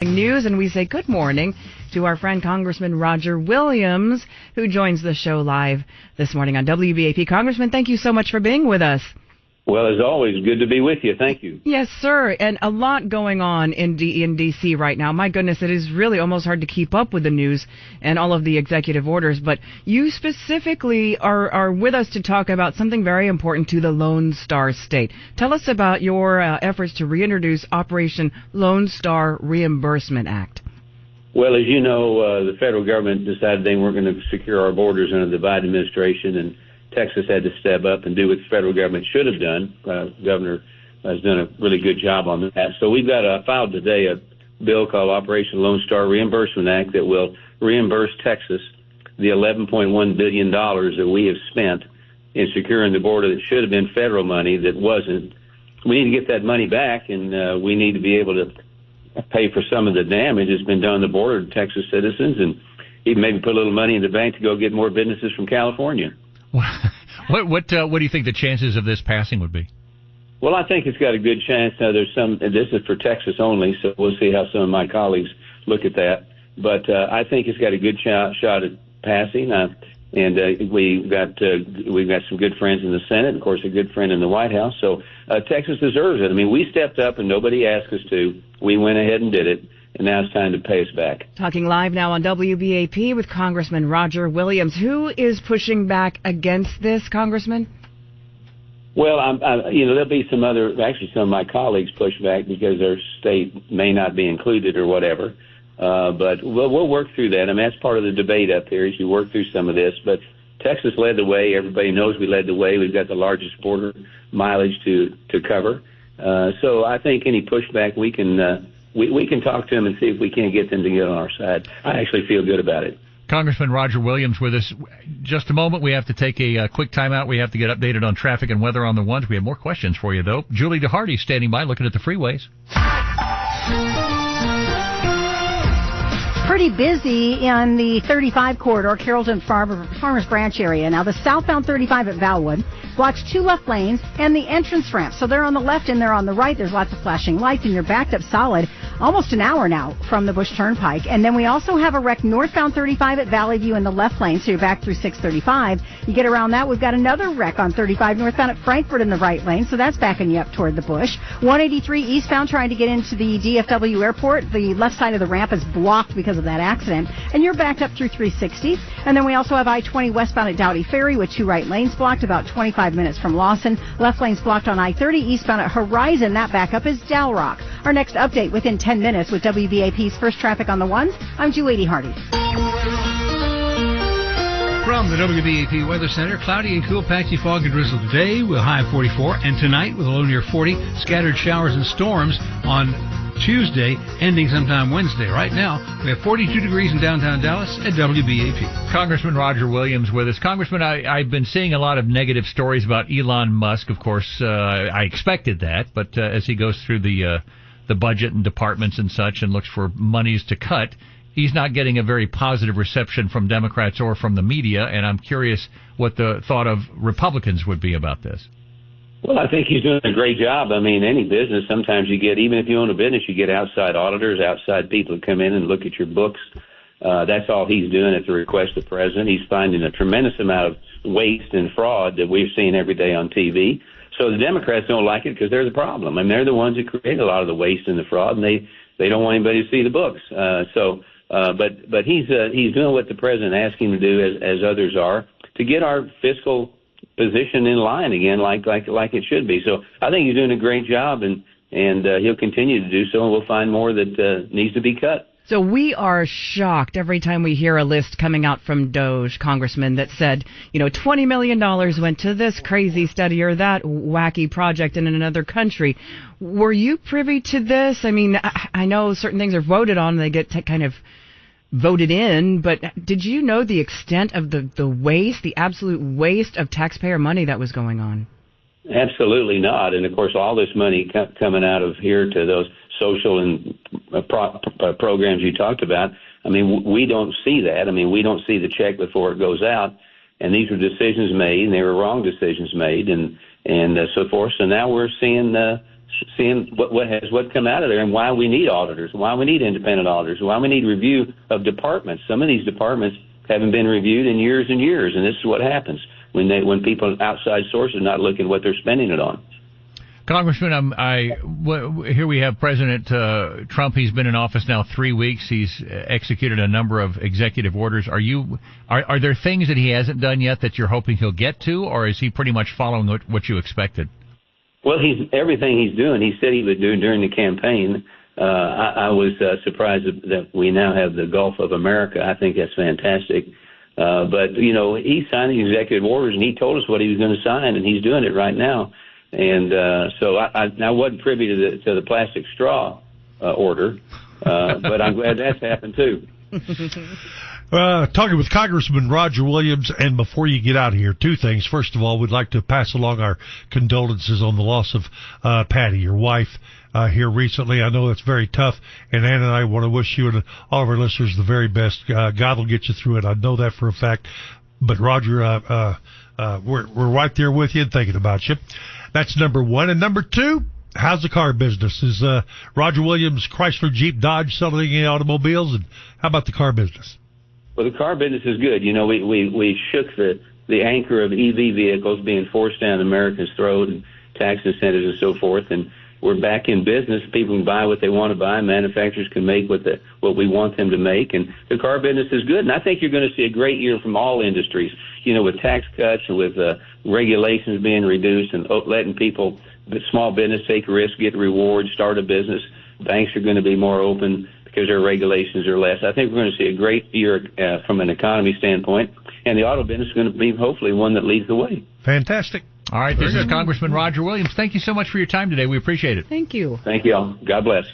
News, and we say good morning to our friend Congressman Roger Williams, who joins the show live this morning on WBAP. Congressman, thank you so much for being with us. Well, as always, good to be with you. Thank you. Yes, sir. And a lot going on in D.C. right now. My goodness, it is really almost hard to keep up with the news and all of the executive orders. But you specifically are with us to talk about something very important to the Lone Star State. Tell us about your efforts to reintroduce Operation Lone Star Reimbursement Act. Well, as you know, the federal government decided they weren't going to secure our borders under the Biden administration, and Texas had to step up and do what the federal government should have done. Governor has done a really good job on that. So we've got filed today a bill called Operation Lone Star Reimbursement Act that will reimburse Texas the $11.1 billion that we have spent in securing the border that should have been federal money that wasn't. We need to get that money back, and we need to be able to pay for some of the damage that's been done on the border to Texas citizens, and even maybe put a little money in the bank to go get more businesses from California. What do you think the chances of this passing would be? Well, I think it's got a good chance. Now, this is for Texas only, so we'll see how some of my colleagues look at that. But I think it's got a good shot at passing. And we've got some good friends in the Senate, and of course, a good friend in the White House. So Texas deserves it. I mean, we stepped up, and nobody asked us to. We went ahead and did it. And now it's time to pay us back. Talking live now on WBAP with Congressman Roger Williams. Who is pushing back against this, Congressman? Well, there'll be some of my colleagues push back because their state may not be included or whatever. But we'll work through that. I mean, that's part of the debate up here as you work through some of this. But Texas led the way. Everybody knows we led the way. We've got the largest border mileage to cover. So I think any pushback we can talk to them and see if we can't get them to get on our side. I actually feel good about it. Congressman Roger Williams with us. Just a moment. We have to take a quick timeout. We have to get updated on traffic and weather on the ones. We have more questions for you, though. Julie DeHardy standing by looking at the freeways. Pretty busy in the 35 corridor, Carrollton Farmers Branch area. Now, the southbound 35 at Valwood blocks two left lanes and the entrance ramp. So they're on the left and they're on the right. There's lots of flashing lights, and you're backed up solid almost an hour now from the Bush Turnpike. And then we also have a wreck northbound 35 at Valley View in the left lane, so you're back through 635. You get around that, we've got another wreck on 35 northbound at Frankfort in the right lane, so that's backing you up toward the Bush. 183 eastbound trying to get into the DFW airport. The left side of the ramp is blocked because of that accident, and you're backed up through 360. And then we also have I-20 westbound at Dowdy Ferry with two right lanes blocked, about 25 minutes from Lawson. Left lane's blocked on I-30 eastbound at Horizon. That backup is Dow Rock. Our next update within 10 minutes with WBAP's First Traffic on the Ones. I'm Julie DeHardy. From the WBAP Weather Center, cloudy and cool, patchy fog and drizzle today with a high of 44, and tonight with a low near 40, scattered showers and storms on Tuesday, ending sometime Wednesday. Right now, we have 42 degrees in downtown Dallas at WBAP. Congressman Roger Williams with us. Congressman, I've been seeing a lot of negative stories about Elon Musk. Of course, I expected that, but as he goes through the budget and departments and such and looks for monies to cut, he's not getting a very positive reception from Democrats or from the media, and I'm curious what the thought of Republicans would be about this. Well, I think he's doing a great job. I mean, any business, sometimes you get, even if you own a business, you get outside auditors, outside people who come in and look at your books. That's all he's doing at the request of the president. He's finding a tremendous amount of waste and fraud that we're seeing every day on TV. So the Democrats don't like it because they're the problem. I mean, they're the ones that create a lot of the waste and the fraud, and they don't want anybody to see the books. But he's doing what the president asked him to do, as others are, to get our fiscal position in line again, like it should be. So I think he's doing a great job, and he'll continue to do so, and we'll find more that needs to be cut. So we are shocked every time we hear a list coming out from DOJ, Congressman, that said, $20 million went to this crazy study or that wacky project in another country. Were you privy to this? I mean, I know certain things are voted on and they get kind of voted in, but did you know the extent of the waste, the absolute waste of taxpayer money that was going on? Absolutely not. And, of course, all this money coming out of here to those social and programs you talked about, I mean, we don't see that. I mean, we don't see the check before it goes out. And these were decisions made, and they were wrong decisions made, and so forth. So now we're seeing seeing what come out of there and why we need auditors, why we need independent auditors, why we need review of departments. Some of these departments haven't been reviewed in years and years, and this is what happens when people outside sources are not looking at what they're spending it on. Congressman, here we have President Trump. He's been in office now 3 weeks. He's executed a number of executive orders. Are there things that he hasn't done yet that you're hoping he'll get to, or is he pretty much following what you expected? Well, everything he's doing, he said he would do during the campaign. I was surprised that we now have the Gulf of America. I think that's fantastic. But, he signed the executive orders, and he told us what he was going to sign, and he's doing it right now. And so I wasn't privy to the plastic straw order, but I'm glad that's happened, too. Talking with Congressman Roger Williams, and before you get out of here, two things. First of all, we'd like to pass along our condolences on the loss of Patty, your wife, here recently. I know that's very tough, and Ann and I want to wish you and all of our listeners the very best. God will get you through it. I know that for a fact. But Roger, we're right there with you and thinking about you. That's number one. And number two, how's the car business? Is Roger Williams, Chrysler, Jeep, Dodge selling any automobiles? And how about the car business? Well, the car business is good. We shook the anchor of EV vehicles being forced down Americans' throat, and tax incentives and so forth, and we're back in business. People can buy what they want to buy. Manufacturers can make what we want them to make, and the car business is good. And I think you're going to see a great year from all industries, with tax cuts and with regulations being reduced and letting people, small business, take risks, get rewards, start a business. Banks are going to be more open because their regulations are less. I think we're going to see a great year from an economy standpoint, and the auto business is going to be hopefully one that leads the way. Fantastic. All right, this is Congressman Roger Williams. Thank you so much for your time today. We appreciate it. Thank you. Thank you all. God bless.